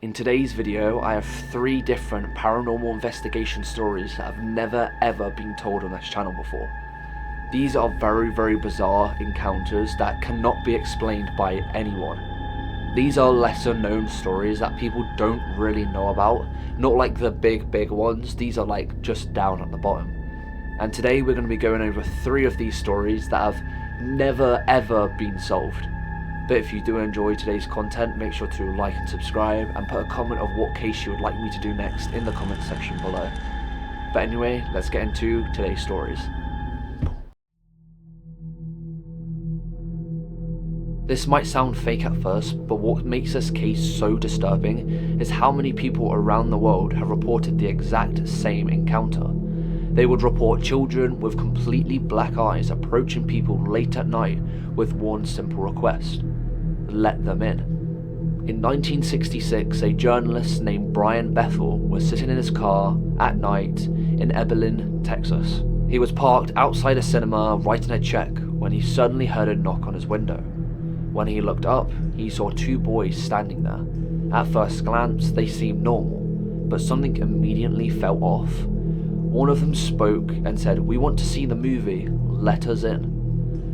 In today's video, I have 3 different paranormal investigation stories that have never ever been told on this channel before. These are very bizarre encounters that cannot be explained by anyone. These are lesser known stories that people don't really know about, not like the big ones. These are like just down at the bottom. And today we're going to be going over 3 of these stories that have never ever been solved. But if you do enjoy today's content, make sure to like and subscribe and put a comment of what case you would like me to do next in the comment section below. But anyway, let's get into today's stories. This might sound fake at first, but what makes this case so disturbing is how many people around the world have reported the exact same encounter. They would report children with completely black eyes approaching people late at night with one simple request: let them in. In 1966, a journalist named Brian Bethel was sitting in his car at night in Abilene, Texas. He was parked outside a cinema writing a check when he suddenly heard a knock on his window. When he looked up, he saw 2 boys standing there. At first glance, they seemed normal, but something immediately felt off. One of them spoke and said, "We want to see the movie, let us in."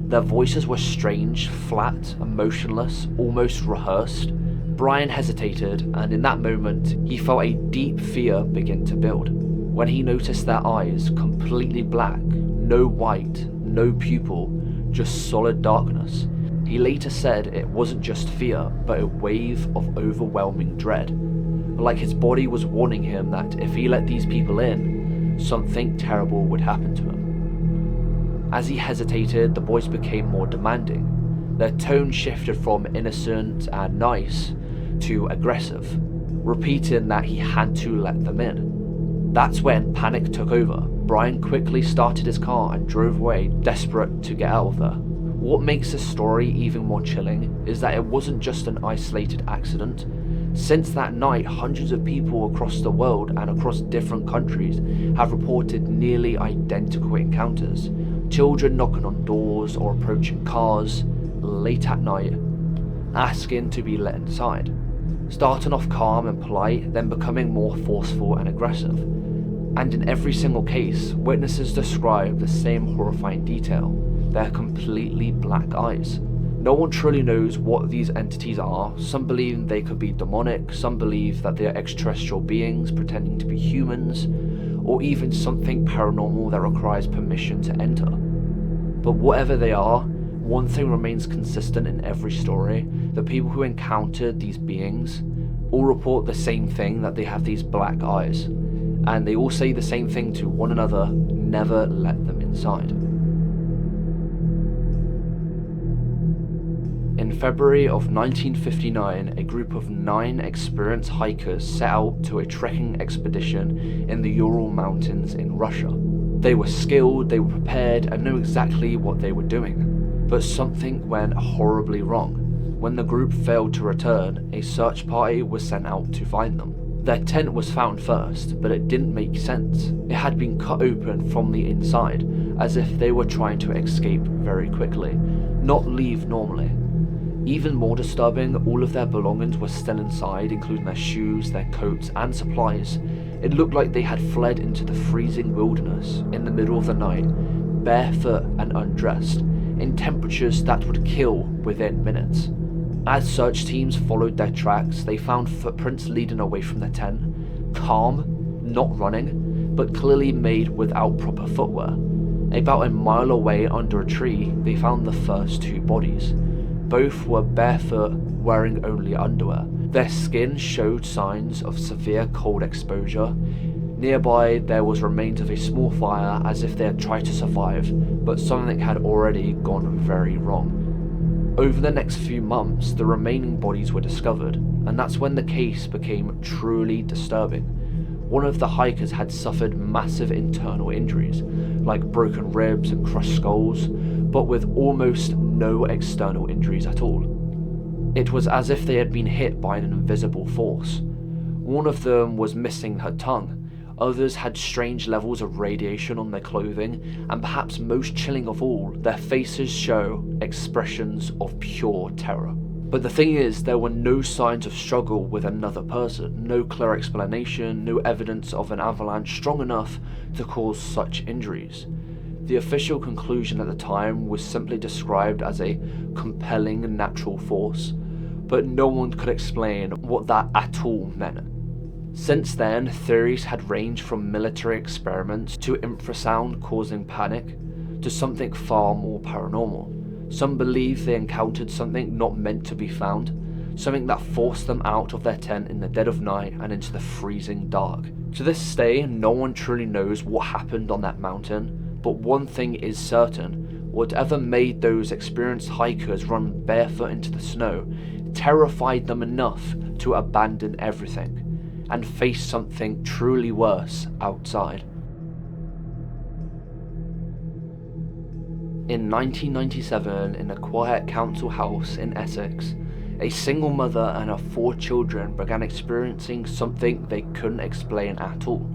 Their voices were strange, flat, emotionless, almost rehearsed. Brian hesitated, and in that moment, he felt a deep fear begin to build. When he noticed their eyes, completely black, no white, no pupil, just solid darkness. He later said it wasn't just fear, but a wave of overwhelming dread. Like his body was warning him that if he let these people in, something terrible would happen to him. As he hesitated, the boys became more demanding. Their tone shifted from innocent and nice to aggressive, repeating that he had to let them in. That's when panic took over. Brian quickly started his car and drove away, desperate to get out of there. What makes this story even more chilling is that it wasn't just an isolated accident. Since that night, hundreds of people across the world and across different countries have reported nearly identical encounters. Children knocking on doors or approaching cars late at night, asking to be let inside. Starting off calm and polite, then becoming more forceful and aggressive. And in every single case, witnesses describe the same horrifying detail: their completely black eyes. No one truly knows what these entities are. Some believe they could be demonic, some believe that they are extraterrestrial beings pretending to be humans, or even something paranormal that requires permission to enter. But whatever they are, one thing remains consistent in every story: the people who encountered these beings all report the same thing, that they have these black eyes. And they all say the same thing to one another: never let them inside. In February of 1959, a group of 9 experienced hikers set out to a trekking expedition in the Ural Mountains in Russia. They were skilled, they were prepared, and knew exactly what they were doing. But something went horribly wrong. When the group failed to return, a search party was sent out to find them. Their tent was found first, but it didn't make sense. It had been cut open from the inside, as if they were trying to escape very quickly, not leave normally. Even more disturbing, all of their belongings were still inside, including their shoes, their coats, and supplies. It looked like they had fled into the freezing wilderness in the middle of the night, barefoot and undressed, in temperatures that would kill within minutes. As search teams followed their tracks, they found footprints leading away from the tent, calm, not running, but clearly made without proper footwear. About a mile away under a tree, they found the first 2 bodies. Both were barefoot, wearing only underwear. Their skin showed signs of severe cold exposure. Nearby, there was remains of a small fire, as if they had tried to survive, but something had already gone very wrong. Over the next few months, the remaining bodies were discovered, and that's when the case became truly disturbing. One of the hikers had suffered massive internal injuries, like broken ribs and crushed skulls, but with almost no external injuries at all. It was as if they had been hit by an invisible force. One of them was missing her tongue. Others had strange levels of radiation on their clothing, and perhaps most chilling of all, their faces show expressions of pure terror. But the thing is, there were no signs of struggle with another person, no clear explanation, no evidence of an avalanche strong enough to cause such injuries. The official conclusion at the time was simply described as a compelling natural force, but no one could explain what that at all meant. Since then, theories had ranged from military experiments to infrasound causing panic to something far more paranormal. Some believe they encountered something not meant to be found, something that forced them out of their tent in the dead of night and into the freezing dark. To this day, no one truly knows what happened on that mountain, but one thing is certain: whatever made those experienced hikers run barefoot into the snow terrified them enough to abandon everything and face something truly worse outside. In 1997, in a quiet council house in Essex, a single mother and her 4 children began experiencing something they couldn't explain at all.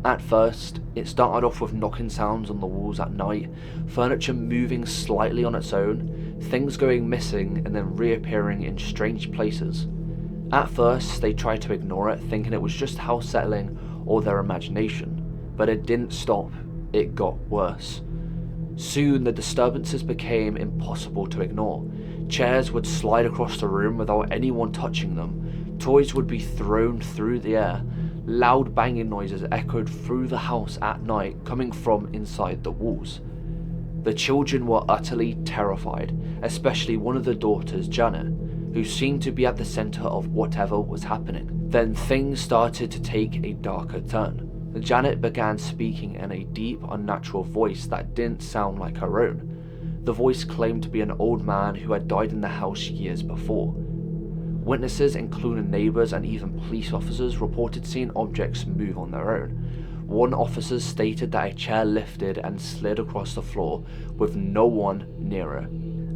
At first, it started off with knocking sounds on the walls at night, furniture moving slightly on its own, things going missing and then reappearing in strange places. At first, they tried to ignore it, thinking it was just house settling or their imagination, but it didn't stop, it got worse. Soon the disturbances became impossible to ignore. Chairs would slide across the room without anyone touching them, toys would be thrown through the air, loud banging noises echoed through the house at night coming from inside the walls. The children were utterly terrified, especially one of the daughters, Janet, who seemed to be at the centre of whatever was happening. Then things started to take a darker turn. Janet began speaking in a deep, unnatural voice that didn't sound like her own. The voice claimed to be an old man who had died in the house years before. Witnesses, including neighbours and even police officers, reported seeing objects move on their own. One officer stated that a chair lifted and slid across the floor with no one near it.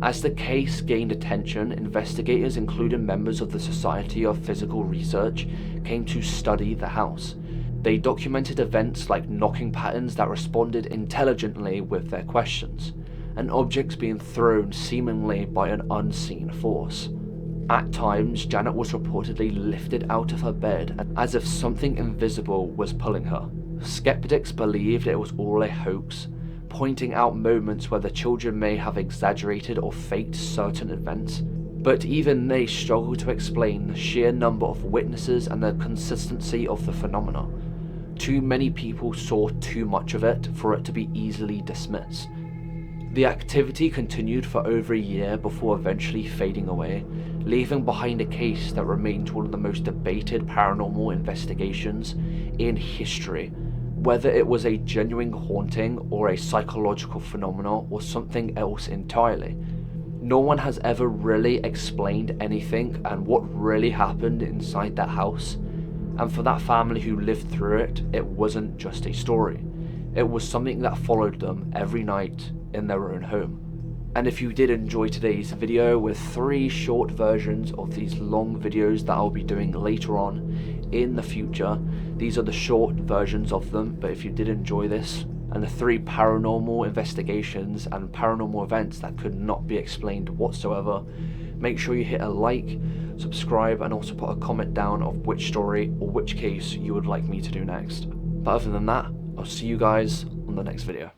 As the case gained attention, investigators, including members of the Society of Physical Research, came to study the house. They documented events like knocking patterns that responded intelligently with their questions, and objects being thrown seemingly by an unseen force. At times, Janet was reportedly lifted out of her bed as if something invisible was pulling her. Skeptics believed it was all a hoax, pointing out moments where the children may have exaggerated or faked certain events. But even they struggled to explain the sheer number of witnesses and the consistency of the phenomena. Too many people saw too much of it for it to be easily dismissed. The activity continued for over a year before eventually fading away, leaving behind a case that remains one of the most debated paranormal investigations in history. Whether it was a genuine haunting or a psychological phenomenon or something else entirely, no one has ever really explained anything and what really happened inside that house. And for that family who lived through it, it wasn't just a story. It was something that followed them every night in their own home. And if you did enjoy today's video with 3 short versions of these long videos that I'll be doing later on in the future, these are the short versions of them, but if you did enjoy this, and the 3 paranormal investigations and paranormal events that could not be explained whatsoever, make sure you hit a like, subscribe, and also put a comment down of which story or which case you would like me to do next. But other than that, I'll see you guys on the next video.